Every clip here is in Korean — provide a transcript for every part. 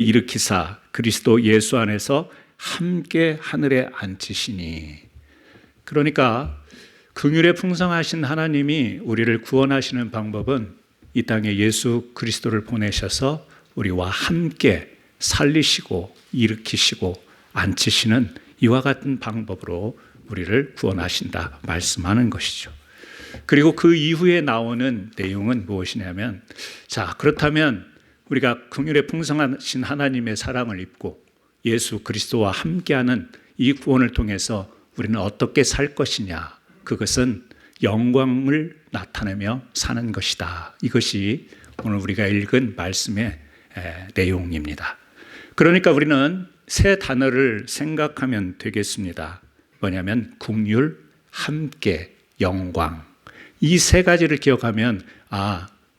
일으키사 그리스도 예수 안에서 함께 하늘에 앉히시니. 그러니까 긍휼에 풍성하신 하나님이 우리를 구원하시는 방법은 이 땅에 예수 그리스도를 보내셔서 우리와 함께 살리시고 일으키시고 앉히시는 이와 같은 방법으로 우리를 구원하신다 말씀하는 것이죠. 그리고 그 이후에 나오는 내용은 무엇이냐면, 자, 그렇다면 우리가 긍휼에 풍성하신 하나님의 사랑을 입고 예수 그리스도와 함께하는 이 구원을 통해서 우리는 어떻게 살 것이냐? 그것은 영광을 나타내며 사는 것이다. 이것이 오늘 우리가 읽은 말씀의 내용입니다. 그러니까 우리는 세 단어를 생각하면 되겠습니다. 뭐냐면 긍휼, 함께, 영광. 이 세 가지를 기억하면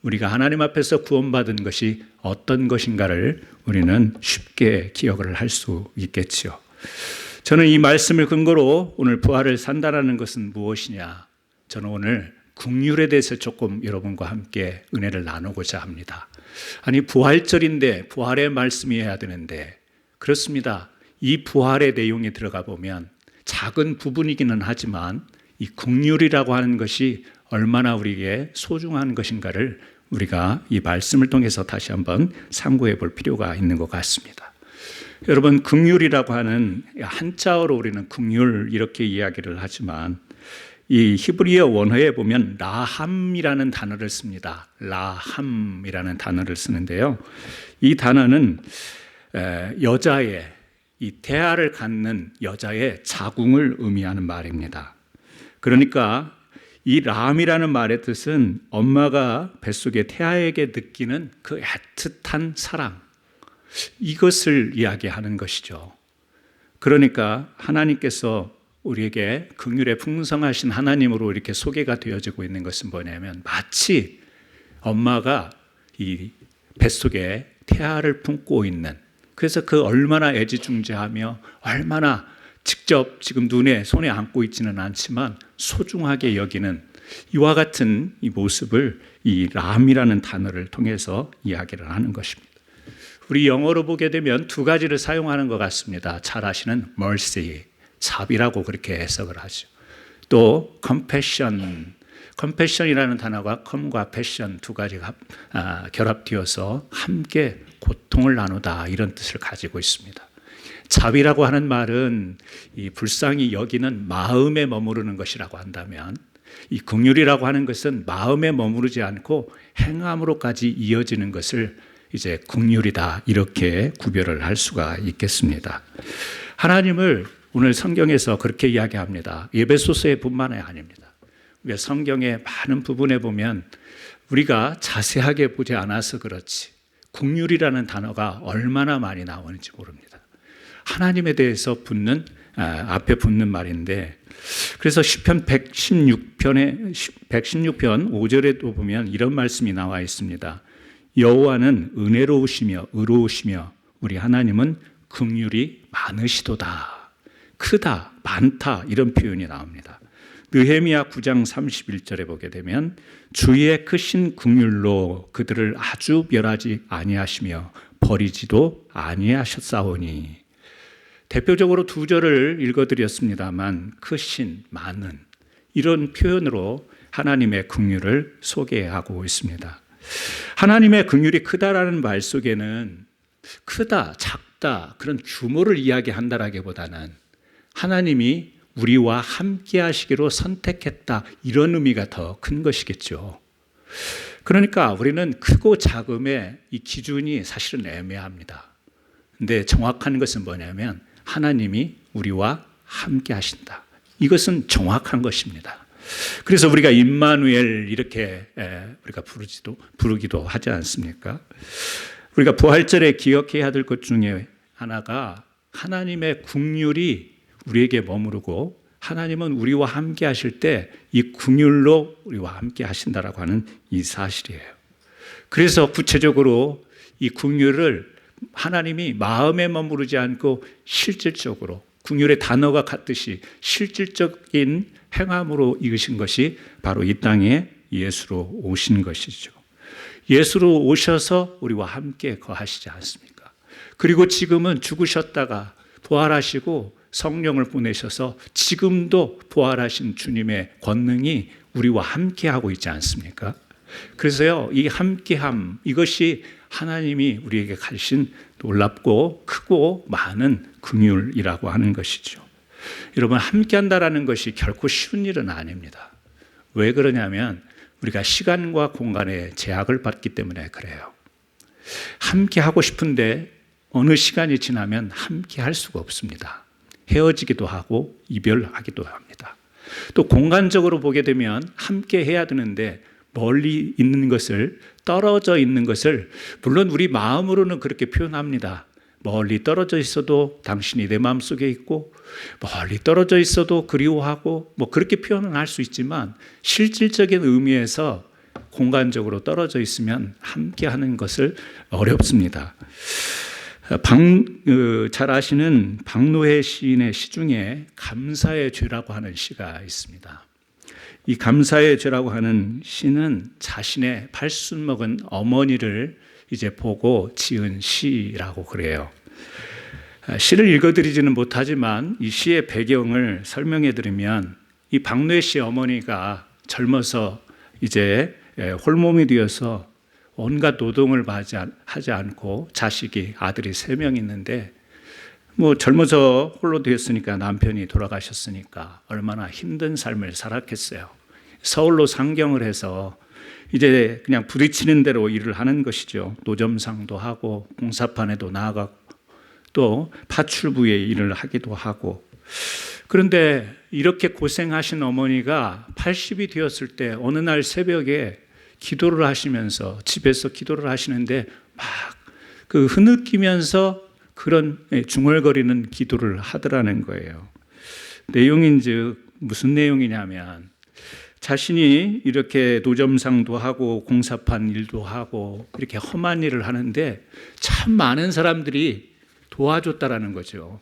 우리가 하나님 앞에서 구원받은 것이 어떤 것인가를 우리는 쉽게 기억을 할 수 있겠지요. 저는 이 말씀을 근거로 오늘 부활을 산다라는 것은 무엇이냐? 저는 오늘 긍휼에 대해서 조금 여러분과 함께 은혜를 나누고자 합니다. 아니, 부활절인데 부활의 말씀이어야 되는데, 그렇습니다. 이 부활의 내용에 들어가 보면 작은 부분이기는 하지만 이 긍휼이라고 하는 것이 얼마나 우리에게 소중한 것인가를 우리가 이 말씀을 통해서 다시 한번 상고해 볼 필요가 있는 것 같습니다. 여러분, 긍휼이라고 하는 한자어로 우리는 긍휼 이렇게 이야기를 하지만 이 히브리어 원어에 보면 라함이라는 단어를 씁니다. 라함이라는 단어를 쓰는데요. 이 단어는 여자의 이 태아를 갖는 여자의 자궁을 의미하는 말입니다. 그러니까 이 라함이라는 말의 뜻은 엄마가 뱃속의 태아에게 느끼는 그 애틋한 사랑, 이것을 이야기하는 것이죠. 그러니까 하나님께서 우리에게 긍휼에 풍성하신 하나님으로 이렇게 소개가 되어지고 있는 것은 뭐냐면, 마치 엄마가 이 뱃속에 태아를 품고 있는, 그래서 그 얼마나 애지중지하며 얼마나 직접 지금 눈에 손에 안고 있지는 않지만 소중하게 여기는 이와 같은 이 모습을 이 람이라는 단어를 통해서 이야기를 하는 것입니다. 우리 영어로 보게 되면 두 가지를 사용하는 것 같습니다. 잘 아시는 mercy, 자비라고 그렇게 해석을 하죠. 또 compassion이라는 단어가 come과 passion 두 가지가 결합되어서 함께 고통을 나누다, 이런 뜻을 가지고 있습니다. 자비라고 하는 말은 이 불쌍히 여기는 마음에 머무르는 것이라고 한다면, 이 긍휼이라고 하는 것은 마음에 머무르지 않고 행함으로까지 이어지는 것을 이제 긍휼이다, 이렇게 구별을 할 수가 있겠습니다. 하나님을 오늘 성경에서 그렇게 이야기합니다. 에베소서에 뿐만이 아닙니다. 우리가 성경의 많은 부분에 보면 우리가 자세하게 보지 않아서 그렇지 긍휼이라는 단어가 얼마나 많이 나오는지 모릅니다. 하나님에 대해서 앞에 붙는 말인데, 그래서 시편 116편 5절에도 보면 이런 말씀이 나와 있습니다. 여호와는 은혜로우시며 의로우시며 우리 하나님은 긍휼이 많으시도다. 크다, 많다, 이런 표현이 나옵니다. 느헤미야 9장 31절에 보게 되면 주의 크신 긍휼로 그들을 아주 멸하지 아니하시며 버리지도 아니하셨사오니. 대표적으로 두 절을 읽어드렸습니다만 크신, 많은, 이런 표현으로 하나님의 긍휼을 소개하고 있습니다. 하나님의 긍휼이 크다라는 말 속에는 크다, 작다, 그런 규모를 이야기한다라기보다는 하나님이 우리와 함께 하시기로 선택했다, 이런 의미가 더 큰 것이겠죠. 그러니까 우리는 크고 작음의 이 기준이 사실은 애매합니다. 근데 정확한 것은 뭐냐면 하나님이 우리와 함께 하신다. 이것은 정확한 것입니다. 그래서 우리가 임마누엘 이렇게 우리가 부르기도 하지 않습니까? 우리가 부활절에 기억해야 될 것 중에 하나가 하나님의 긍휼이 우리에게 머무르고 하나님은 우리와 함께 하실 때 이 긍휼로 우리와 함께 하신다라고 하는 이 사실이에요. 그래서 구체적으로 이 긍휼을 하나님이 마음에 머무르지 않고 실질적으로, 긍휼의 단어가 같듯이 실질적인 행함으로 이으신 것이 바로 이 땅에 예수로 오신 것이죠. 예수로 오셔서 우리와 함께 거하시지 않습니까? 그리고 지금은 죽으셨다가 부활하시고 성령을 보내셔서 지금도 부활하신 주님의 권능이 우리와 함께하고 있지 않습니까? 그래서요, 이 함께함, 이것이 하나님이 우리에게 가르친 놀랍고 크고 많은 긍휼이라고 하는 것이죠. 여러분, 함께한다라는 것이 결코 쉬운 일은 아닙니다. 왜 그러냐면 우리가 시간과 공간의 제약을 받기 때문에 그래요. 함께하고 싶은데 어느 시간이 지나면 함께할 수가 없습니다. 헤어지기도 하고 이별하기도 합니다. 또 공간적으로 보게 되면 함께 해야 되는데 멀리 있는 것을, 떨어져 있는 것을, 물론 우리 마음으로는 그렇게 표현합니다. 멀리 떨어져 있어도 당신이 내 마음속에 있고, 멀리 떨어져 있어도 그리워하고, 그렇게 표현은 할 수 있지만 실질적인 의미에서 공간적으로 떨어져 있으면 함께 하는 것을 어렵습니다. 잘 아시는 박노해 시인의 시 중에 감사의 죄라고 하는 시가 있습니다. 이 감사의 죄라고 하는 시는 자신의 팔순 먹은 어머니를 이제 보고 지은 시라고 그래요. 시를 읽어드리지는 못하지만 이 시의 배경을 설명해 드리면, 이 박노해 씨 어머니가 젊어서 이제 홀몸이 되어서 온갖 노동을 하지 않고 자식이, 아들이 3명 있는데, 젊어서 홀로 되었으니까, 남편이 돌아가셨으니까 얼마나 힘든 삶을 살았겠어요. 서울로 상경을 해서 이제 그냥 부딪히는 대로 일을 하는 것이죠. 노점상도 하고 공사판에도 나아가고 또 파출부에 일을 하기도 하고. 그런데 이렇게 고생하신 어머니가 80이 되었을 때 어느 날 새벽에 기도를 하시면서, 집에서 기도를 하시는데 막 흐느끼면서 그런 중얼거리는 기도를 하더라는 거예요. 내용인즉 무슨 내용이냐면, 자신이 이렇게 노점상도 하고 공사판 일도 하고 이렇게 험한 일을 하는데 참 많은 사람들이 도와줬다라는 거죠.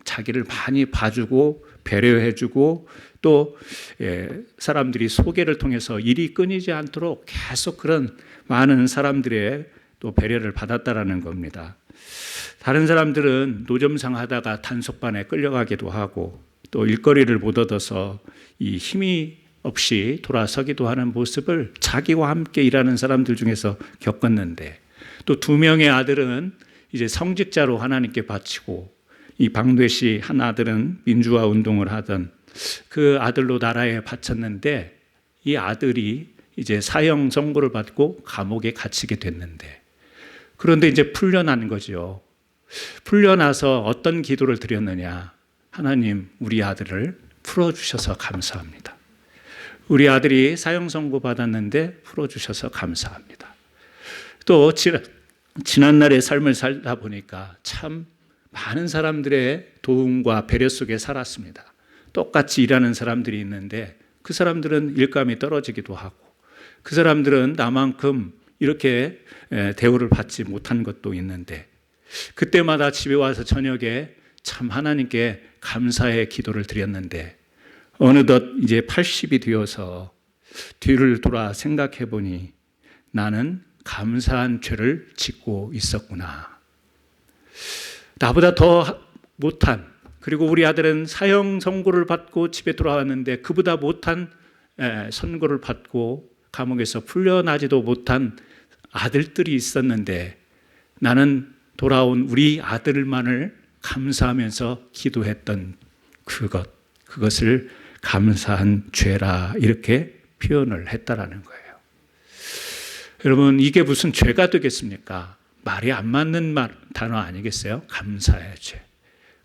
자기를 많이 봐주고 배려해주고, 또 사람들이 소개를 통해서 일이 끊이지 않도록 계속 그런 많은 사람들의 또 배려를 받았다라는 겁니다. 다른 사람들은 노점상 하다가 단속반에 끌려가기도 하고, 또 일거리를 못 얻어서 이 힘이 없이 돌아서기도 하는 모습을 자기와 함께 일하는 사람들 중에서 겪었는데, 또 2명의 아들은 이제 성직자로 하나님께 바치고, 이 박노해 씨 한 아들은 민주화 운동을 하던 그 아들로 나라에 바쳤는데, 이 아들이 이제 사형 선고를 받고 감옥에 갇히게 됐는데, 그런데 이제 풀려난 거죠. 풀려나서 어떤 기도를 드렸느냐? 하나님, 우리 아들을 풀어주셔서 감사합니다. 우리 아들이 사형 선고 받았는데 풀어주셔서 감사합니다. 또 지난날의 삶을 살다 보니까 참 많은 사람들의 도움과 배려 속에 살았습니다. 똑같이 일하는 사람들이 있는데 그 사람들은 일감이 떨어지기도 하고, 그 사람들은 나만큼 이렇게 대우를 받지 못한 것도 있는데, 그때마다 집에 와서 저녁에 참 하나님께 감사의 기도를 드렸는데, 어느덧 이제 80이 되어서 뒤를 돌아 생각해 보니 나는 감사한 죄를 짓고 있었구나. 나보다 더 못한, 그리고 우리 아들은 사형 선고를 받고 집에 돌아왔는데 그보다 못한 선고를 받고 감옥에서 풀려나지도 못한 아들들이 있었는데, 나는 돌아온 우리 아들만을 감사하면서 기도했던 그것을 감사한 죄라, 이렇게 표현을 했다라는 거예요. 여러분, 이게 무슨 죄가 되겠습니까? 말이 안 맞는 단어 아니겠어요? 감사의 죄.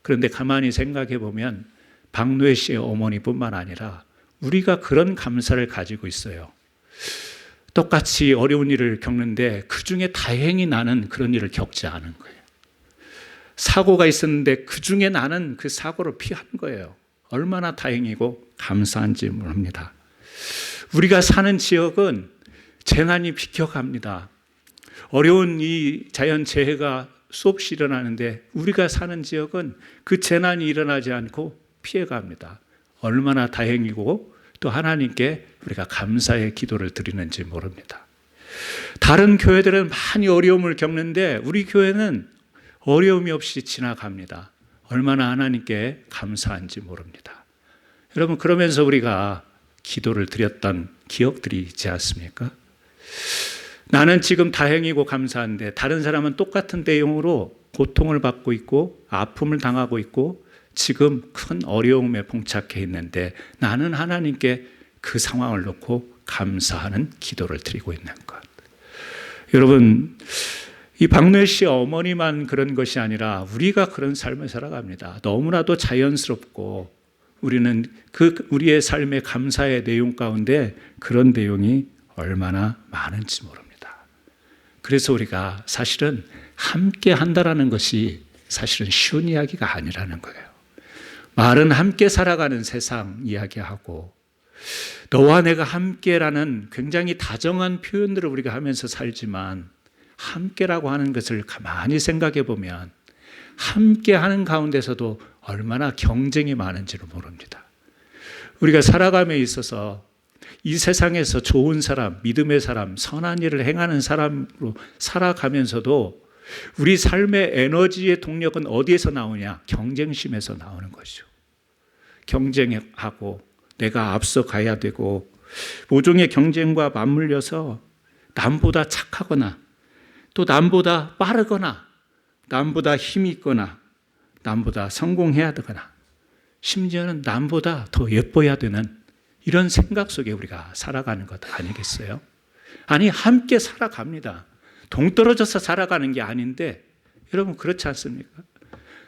그런데 가만히 생각해 보면 박노해 씨의 어머니뿐만 아니라 우리가 그런 감사를 가지고 있어요. 똑같이 어려운 일을 겪는데 그 중에 다행히 나는 그런 일을 겪지 않은 거예요. 사고가 있었는데 그 중에 나는 그 사고를 피한 거예요. 얼마나 다행이고 감사한지 모릅니다. 우리가 사는 지역은 재난이 비켜갑니다. 어려운 이 자연재해가 수없이 일어나는데 우리가 사는 지역은 그 재난이 일어나지 않고 피해갑니다. 얼마나 다행이고 또 하나님께 우리가 감사의 기도를 드리는지 모릅니다. 다른 교회들은 많이 어려움을 겪는데 우리 교회는 어려움이 없이 지나갑니다. 얼마나 하나님께 감사한지 모릅니다. 여러분, 그러면서 우리가 기도를 드렸던 기억들이 있지 않습니까? 나는 지금 다행이고 감사한데 다른 사람은 똑같은 내용으로 고통을 받고 있고 아픔을 당하고 있고 지금 큰 어려움에 봉착해 있는데 나는 하나님께 그 상황을 놓고 감사하는 기도를 드리고 있는 것. 여러분, 이 박노해 씨 어머니만 그런 것이 아니라 우리가 그런 삶을 살아갑니다. 너무나도 자연스럽고 우리는 우리의 삶의 감사의 내용 가운데 그런 내용이 얼마나 많은지 모릅니다. 그래서 우리가 사실은 함께 한다라는 것이 사실은 쉬운 이야기가 아니라는 거예요. 말은 함께 살아가는 세상 이야기하고 너와 내가 함께라는 굉장히 다정한 표현들을 우리가 하면서 살지만 함께라고 하는 것을 가만히 생각해 보면 함께하는 가운데서도 얼마나 경쟁이 많은지를 모릅니다. 우리가 살아감에 있어서 이 세상에서 좋은 사람, 믿음의 사람, 선한 일을 행하는 사람으로 살아가면서도 우리 삶의 에너지의 동력은 어디에서 나오냐? 경쟁심에서 나오는 것이죠. 경쟁하고 내가 앞서 가야 되고 모종의 경쟁과 맞물려서 남보다 착하거나 또 남보다 빠르거나 남보다 힘이 있거나 남보다 성공해야 되거나 심지어는 남보다 더 예뻐야 되는 이런 생각 속에 우리가 살아가는 것 아니겠어요? 아니, 함께 살아갑니다. 동떨어져서 살아가는 게 아닌데 여러분 그렇지 않습니까?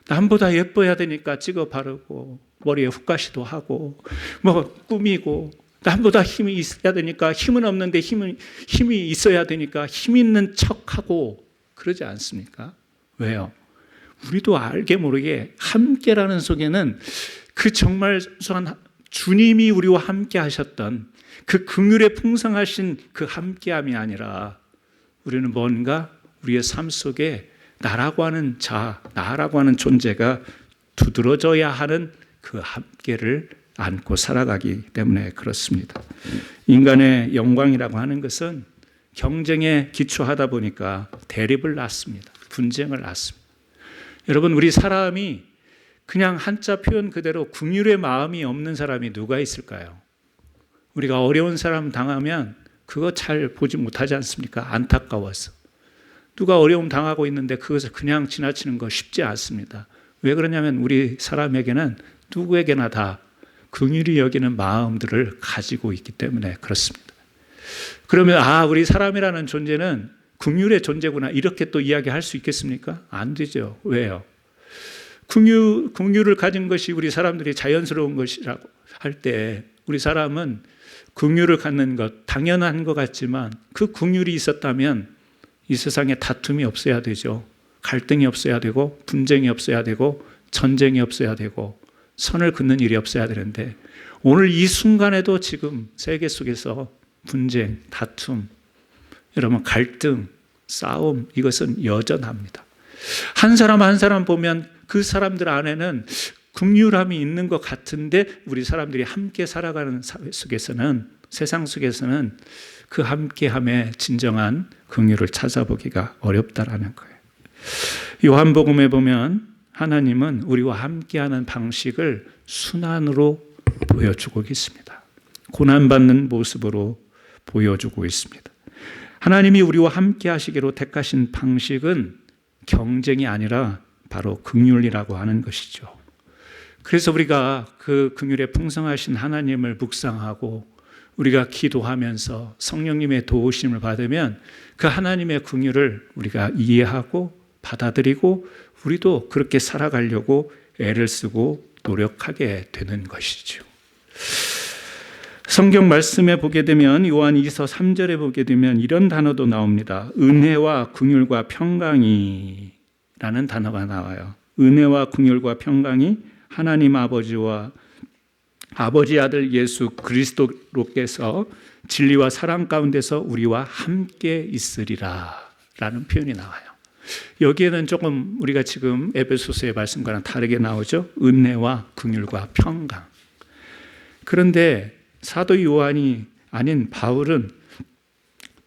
남보다 예뻐야 되니까 찍어 바르고 머리에 훅가시도 하고 뭐 꾸미고 남보다 힘이 있어야 되니까 힘은 없는데 힘이 있어야 되니까 힘 있는 척하고 그러지 않습니까? 왜요? 우리도 알게 모르게 함께라는 속에는 그 정말 소소한 주님이 우리와 함께 하셨던 그 긍휼에 풍성하신 그 함께함이 아니라 우리는 뭔가 우리의 삶 속에 나라고 하는 나라고 하는 존재가 두드러져야 하는 그 함께를 안고 살아가기 때문에 그렇습니다. 인간의 영광이라고 하는 것은 경쟁에 기초하다 보니까 대립을 낳습니다. 분쟁을 낳습니다. 여러분, 우리 사람이 그냥 한자 표현 그대로 긍휼의 마음이 없는 사람이 누가 있을까요? 우리가 어려운 사람 당하면 그거 잘 보지 못하지 않습니까? 안타까워서. 누가 어려움 당하고 있는데 그것을 그냥 지나치는 거 쉽지 않습니다. 왜 그러냐면 우리 사람에게는 누구에게나 다 긍휼히 여기는 마음들을 가지고 있기 때문에 그렇습니다. 그러면 우리 사람이라는 존재는 긍휼의 존재구나 이렇게 또 이야기할 수 있겠습니까? 안 되죠. 왜요? 긍휼을 가진 것이 우리 사람들이 자연스러운 것이라고 할 때 우리 사람은 긍휼을 갖는 것 당연한 것 같지만 그 긍휼이 있었다면 이 세상에 다툼이 없어야 되죠. 갈등이 없어야 되고 분쟁이 없어야 되고 전쟁이 없어야 되고 선을 긋는 일이 없어야 되는데 오늘 이 순간에도 지금 세계 속에서 분쟁, 다툼, 여러분 갈등, 싸움 이것은 여전합니다. 한 사람 한 사람 보면 그 사람들 안에는 긍휼함이 있는 것 같은데 우리 사람들이 함께 살아가는 사회 속에서는 세상 속에서는 그 함께함의 진정한 긍휼을 찾아보기가 어렵다라는 거예요. 요한복음에 보면 하나님은 우리와 함께하는 방식을 순환으로 보여주고 있습니다. 고난받는 모습으로 보여주고 있습니다. 하나님이 우리와 함께 하시기로 택하신 방식은 경쟁이 아니라 바로 긍휼이라고 하는 것이죠. 그래서 우리가 그 긍휼에 풍성하신 하나님을 묵상하고 우리가 기도하면서 성령님의 도우심을 받으면 그 하나님의 긍휼을 우리가 이해하고 받아들이고 우리도 그렇게 살아가려고 애를 쓰고 노력하게 되는 것이죠. 성경 말씀에 보게 되면 요한 2서 3절에 보게 되면 이런 단어도 나옵니다. 은혜와 긍휼과 평강이 라는 단어가 나와요. 은혜와 긍휼과 평강이 하나님 아버지와 아버지 아들 예수 그리스도로께서 진리와 사랑 가운데서 우리와 함께 있으리라 라는 표현이 나와요. 여기에는 조금 우리가 지금 에베소서의 말씀과는 다르게 나오죠. 은혜와 긍휼과 평강. 그런데 사도 요한이 아닌 바울은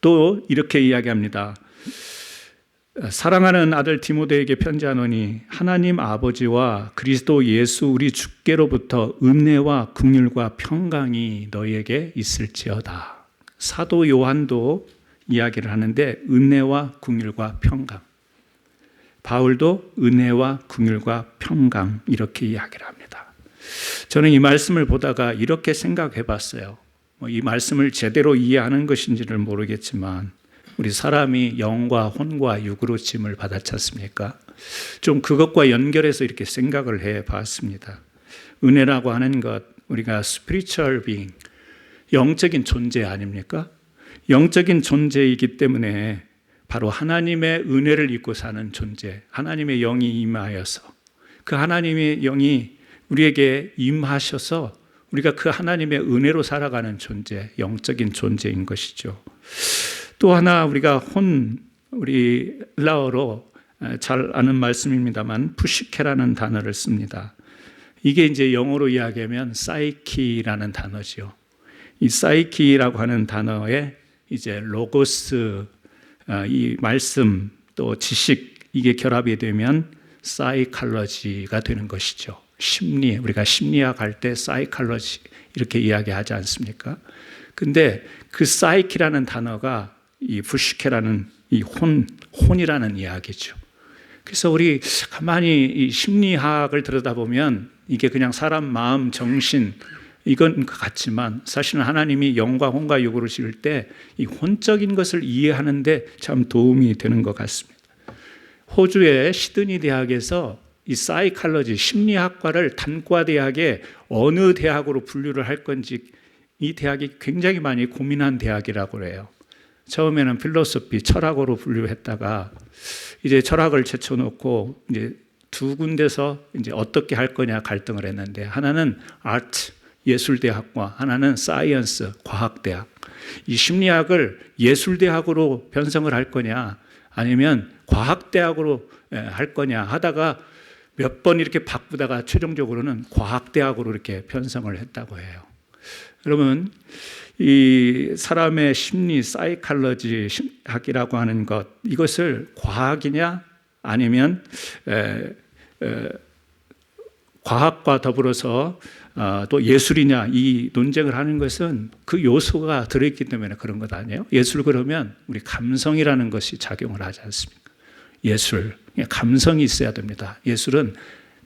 또 이렇게 이야기합니다. 사랑하는 아들 디모데에게 편지하노니 하나님 아버지와 그리스도 예수 우리 주께로부터 은혜와 긍휼과 평강이 너희에게 있을지어다. 사도 요한도 이야기를 하는데 은혜와 긍휼과 평강. 바울도 은혜와 긍휼과 평강 이렇게 이야기를 합니다. 저는 이 말씀을 보다가 이렇게 생각해 봤어요. 이 말씀을 제대로 이해하는 것인지를 모르겠지만 우리 사람이 영과 혼과 육으로 짐을 받았지 않습니까? 좀 그것과 연결해서 이렇게 생각을 해 봤습니다. 은혜라고 하는 것, 우리가 spiritual being, 영적인 존재 아닙니까? 영적인 존재이기 때문에 바로 하나님의 은혜를 입고 사는 존재, 하나님의 영이 임하여서 그 하나님의 영이 우리에게 임하셔서 우리가 그 하나님의 은혜로 살아가는 존재, 영적인 존재인 것이죠. 또 하나 우리가 우리 일라어로 잘 아는 말씀입니다만 푸시케라는 단어를 씁니다. 이게 이제 영어로 이야기하면 사이키라는 단어죠. 이 사이키라고 하는 단어에 이제 로고스, 이 말씀 또 지식 이게 결합이 되면 사이칼러지가 되는 것이죠. 심리, 우리가 심리학 할 때 사이칼러지 이렇게 이야기하지 않습니까? 근데 그 사이키라는 단어가 이 푸시케라는 이 혼이라는 이야기죠. 그래서 우리 가만히 이 심리학을 들여다보면 이게 그냥 사람 마음, 정신 이건 같지만 사실은 하나님이 영과 혼과 육으로 지을 때 이 혼적인 것을 이해하는데 참 도움이 되는 것 같습니다. 호주의 시드니 대학에서 이 사이칼러지 심리학과를 단과대학에 어느 대학으로 분류를 할 건지 이 대학이 굉장히 많이 고민한 대학이라고 해요. 처음에는 필로소피, 철학으로 분류했다가 이제 철학을 제쳐놓고 이제 두 군데서 이제 어떻게 할 거냐 갈등을 했는데 하나는 아트, 예술대학과 하나는 사이언스, 과학대학. 이 심리학을 예술대학으로 편성을 할 거냐 아니면 과학대학으로 할 거냐 하다가 몇 번 이렇게 바꾸다가 최종적으로는 과학대학으로 이렇게 편성을 했다고 해요. 여러분, 이 사람의 심리, 사이칼러지 학이라고 하는 것, 이것을 과학이냐 아니면 과학과 더불어서 또 예술이냐 이 논쟁을 하는 것은 그 요소가 들어있기 때문에 그런 것 아니에요? 예술 그러면 우리 감성이라는 것이 작용을 하지 않습니까? 예술, 감성이 있어야 됩니다. 예술은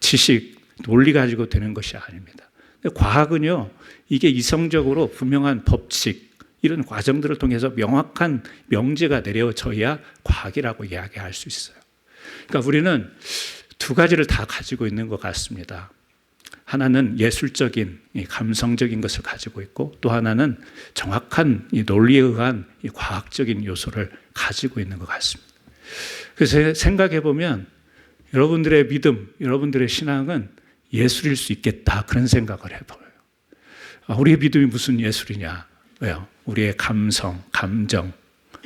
지식, 논리 가지고 되는 것이 아닙니다. 과학은요, 이게 이성적으로 분명한 법칙, 이런 과정들을 통해서 명확한 명제가 내려져야 과학이라고 이야기할 수 있어요. 그러니까 우리는 두 가지를 다 가지고 있는 것 같습니다. 하나는 예술적인, 감성적인 것을 가지고 있고 또 하나는 정확한 이 논리에 의한 이 과학적인 요소를 가지고 있는 것 같습니다. 그래서 생각해 보면 여러분들의 믿음, 여러분들의 신앙은 예술일 수 있겠다 그런 생각을 해봐요. 우리의 믿음이 무슨 예술이냐? 왜요? 우리의 감성, 감정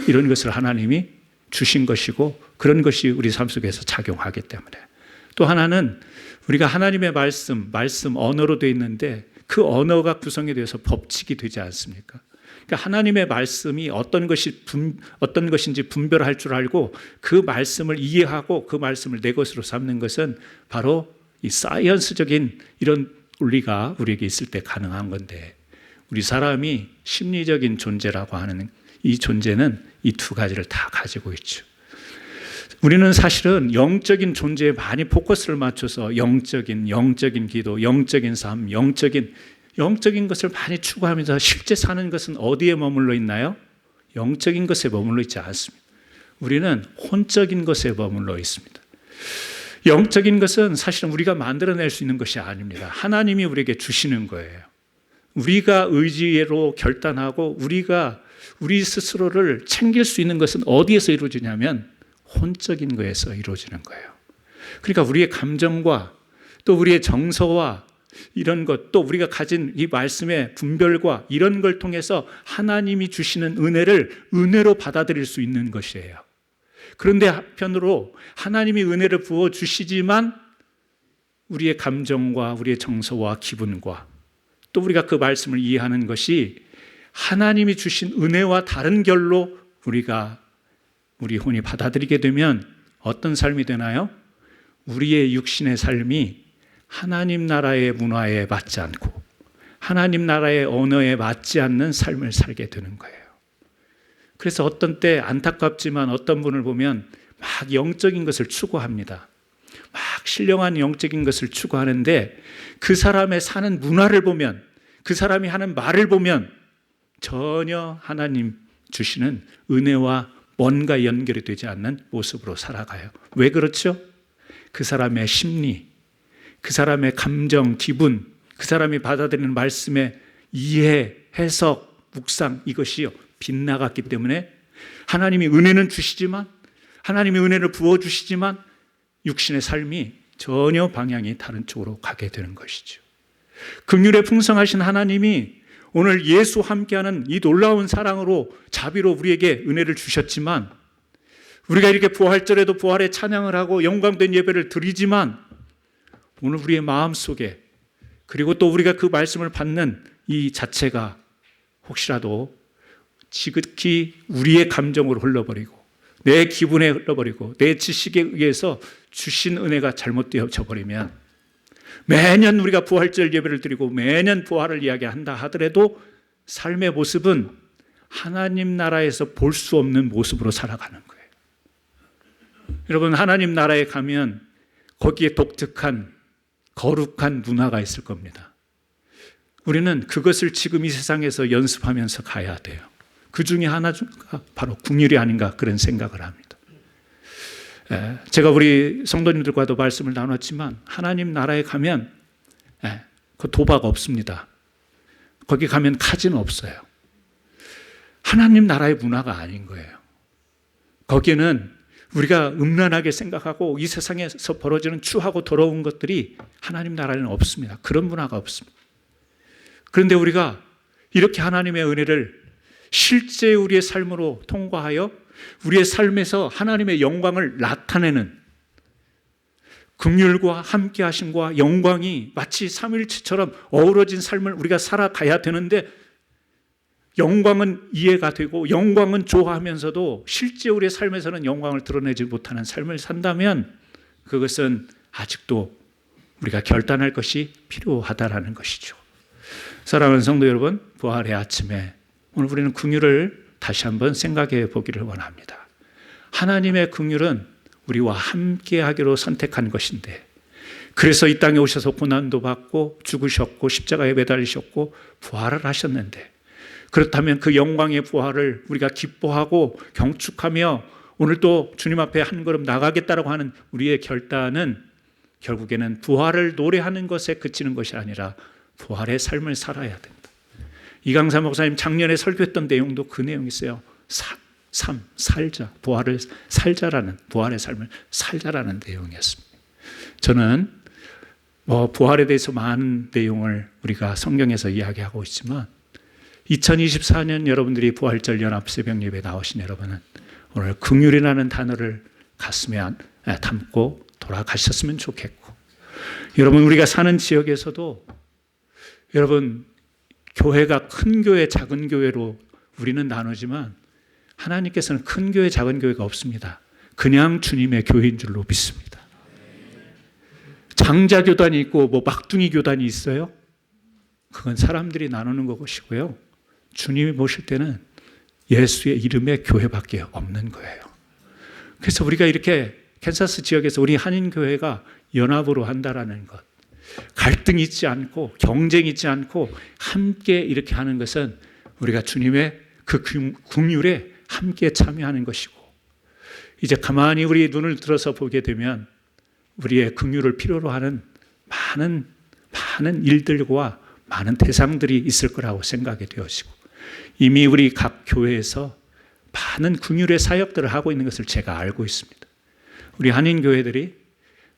이런 것을 하나님이 주신 것이고 그런 것이 우리 삶 속에서 작용하기 때문에 또 하나는 우리가 하나님의 말씀 언어로 되어 있는데 그 언어가 구성이 되어서 법칙이 되지 않습니까? 그러니까 하나님의 말씀이 어떤 것인지 분별할 줄 알고 그 말씀을 이해하고 그 말씀을 내 것으로 삼는 것은 바로 이 사이언스적인 이런 논리가 우리에게 있을 때 가능한 건데 우리 사람이 심리적인 존재라고 하는 이 존재는 이 두 가지를 다 가지고 있죠. 우리는 사실은 영적인 존재에 많이 포커스를 맞춰서 영적인 기도, 영적인 삶, 영적인 것을 많이 추구하면서 실제 사는 것은 어디에 머물러 있나요? 영적인 것에 머물러 있지 않습니다. 우리는 혼적인 것에 머물러 있습니다. 영적인 것은 사실은 우리가 만들어낼 수 있는 것이 아닙니다. 하나님이 우리에게 주시는 거예요. 우리가 의지로 결단하고 우리가 우리 스스로를 챙길 수 있는 것은 어디에서 이루어지냐면 혼적인 거에서 이루어지는 거예요. 그러니까 우리의 감정과 또 우리의 정서와 이런 것, 또 우리가 가진 이 말씀의 분별과 이런 걸 통해서 하나님이 주시는 은혜로 받아들일 수 있는 것이에요. 그런데 한편으로 하나님이 은혜를 부어주시지만 우리의 감정과 우리의 정서와 기분과 또 우리가 그 말씀을 이해하는 것이 하나님이 주신 은혜와 다른 결로 우리가 우리 혼이 받아들이게 되면 어떤 삶이 되나요? 우리의 육신의 삶이 하나님 나라의 문화에 맞지 않고 하나님 나라의 언어에 맞지 않는 삶을 살게 되는 거예요. 그래서 어떤 때 안타깝지만 어떤 분을 보면 막 영적인 것을 추구합니다. 막 신령한 영적인 것을 추구하는데 그 사람의 사는 문화를 보면, 그 사람이 하는 말을 보면 전혀 하나님 주시는 은혜와 뭔가 연결이 되지 않는 모습으로 살아가요. 왜 그렇죠? 그 사람의 심리, 그 사람의 감정, 기분, 그 사람이 받아들이는 말씀의 이해, 해석, 묵상, 이것이요 빗나갔기 때문에 하나님이 은혜는 주시지만, 하나님이 은혜를 부어주시지만 육신의 삶이 전혀 방향이 다른 쪽으로 가게 되는 것이죠. 긍휼에 풍성하신 하나님이 오늘 예수와 함께하는 이 놀라운 사랑으로 자비로 우리에게 은혜를 주셨지만, 우리가 이렇게 부활절에도 부활의 찬양을 하고 영광된 예배를 드리지만 오늘 우리의 마음속에, 그리고 또 우리가 그 말씀을 받는 이 자체가 혹시라도 지극히 우리의 감정으로 흘러버리고 내 기분에 흘러버리고 내 지식에 의해서 주신 은혜가 잘못되어져 버리면, 매년 우리가 부활절 예배를 드리고 매년 부활을 이야기한다 하더라도 삶의 모습은 하나님 나라에서 볼 수 없는 모습으로 살아가는 거예요. 여러분, 하나님 나라에 가면 거기에 독특한 거룩한 문화가 있을 겁니다. 우리는 그것을 지금 이 세상에서 연습하면서 가야 돼요. 그 중에 하나가 바로 긍휼이 아닌가 그런 생각을 합니다. 제가 우리 성도님들과도 말씀을 나눴지만 하나님 나라에 가면 그 도박 없습니다. 거기 가면 카지노 없어요. 하나님 나라의 문화가 아닌 거예요. 거기는 우리가 음란하게 생각하고 이 세상에서 벌어지는 추하고 더러운 것들이 하나님 나라에는 없습니다. 그런 문화가 없습니다. 그런데 우리가 이렇게 하나님의 은혜를 실제 우리의 삶으로 통과하여 우리의 삶에서 하나님의 영광을 나타내는, 긍휼과 함께 하심과 영광이 마치 삼위일체처럼 어우러진 삶을 우리가 살아가야 되는데, 영광은 이해가 되고 영광은 좋아하면서도 실제 우리의 삶에서는 영광을 드러내지 못하는 삶을 산다면 그것은 아직도 우리가 결단할 것이 필요하다라는 것이죠. 사랑하는 성도 여러분, 부활의 아침에 오늘 우리는 긍휼을 다시 한번 생각해 보기를 원합니다. 하나님의 긍휼은 우리와 함께 하기로 선택한 것인데, 그래서 이 땅에 오셔서 고난도 받고 죽으셨고 십자가에 매달리셨고 부활을 하셨는데, 그렇다면 그 영광의 부활을 우리가 기뻐하고 경축하며 오늘 또 주님 앞에 한 걸음 나가겠다라고 하는 우리의 결단은 결국에는 부활을 노래하는 것에 그치는 것이 아니라 부활의 삶을 살아야 된다. 이강사 목사님 작년에 설교했던 내용도 그 내용이 있어요. 살자, 부활을 살자라는, 부활의 삶을 살자라는 내용이었습니다. 저는 부활에 대해서 많은 내용을 우리가 성경에서 이야기하고 있지만 2024년 여러분들이 부활절 연합 새벽 예배 나오신 여러분은 오늘 긍휼이라는 단어를 가슴에 담고 돌아가셨으면 좋겠고, 여러분 우리가 사는 지역에서도 여러분 교회가 큰 교회 작은 교회로 우리는 나누지만 하나님께서는 큰 교회 작은 교회가 없습니다. 그냥 주님의 교회인 줄로 믿습니다. 장자 교단이 있고 막둥이 교단이 있어요? 그건 사람들이 나누는 것이고요. 주님이 모실 때는 예수의 이름의 교회밖에 없는 거예요. 그래서 우리가 이렇게 캔사스 지역에서 우리 한인교회가 연합으로 한다라는 것, 갈등 있지 않고 경쟁 있지 않고 함께 이렇게 하는 것은 우리가 주님의 그 긍휼에 함께 참여하는 것이고, 이제 가만히 우리 눈을 들어서 보게 되면 우리의 긍휼을 필요로 하는 많은 일들과 많은 대상들이 있을 거라고 생각이 되어지고, 이미 우리 각 교회에서 많은 긍휼의 사역들을 하고 있는 것을 제가 알고 있습니다. 우리 한인교회들이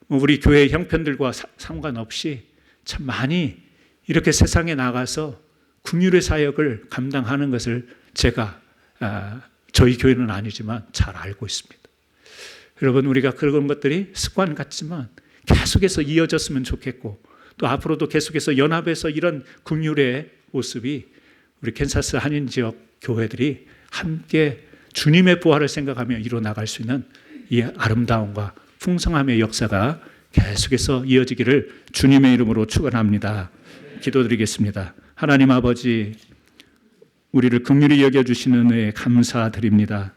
우리 교회 형편들과 상관없이 참 많이 이렇게 세상에 나가서 긍휼의 사역을 감당하는 것을 제가 저희 교회는 아니지만 잘 알고 있습니다. 여러분, 우리가 그런 것들이 습관 같지만 계속해서 이어졌으면 좋겠고, 또 앞으로도 계속해서 연합해서 이런 긍휼의 모습이 우리 캔사스 한인 지역 교회들이 함께 주님의 부활을 생각하며 이뤄나갈 수 있는 이 아름다움과 풍성함의 역사가 계속해서 이어지기를 주님의 이름으로 축원합니다. 기도드리겠습니다. 하나님 아버지, 우리를 긍휼히 여겨주시는 은혜에 감사드립니다.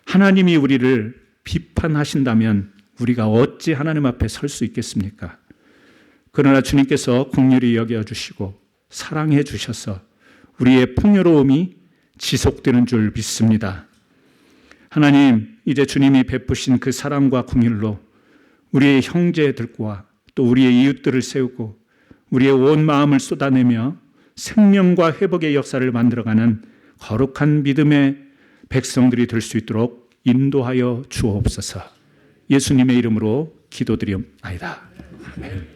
하나님이 우리를 비판하신다면 우리가 어찌 하나님 앞에 설 수 있겠습니까? 그러나 주님께서 긍휼히 여겨주시고 사랑해 주셔서 우리의 풍요로움이 지속되는 줄 믿습니다. 하나님, 이제 주님이 베푸신 그 사랑과 긍휼로 우리의 형제들과 또 우리의 이웃들을 세우고 우리의 온 마음을 쏟아내며 생명과 회복의 역사를 만들어가는 거룩한 믿음의 백성들이 될 수 있도록 인도하여 주옵소서. 예수님의 이름으로 기도드리옵나이다. 아멘.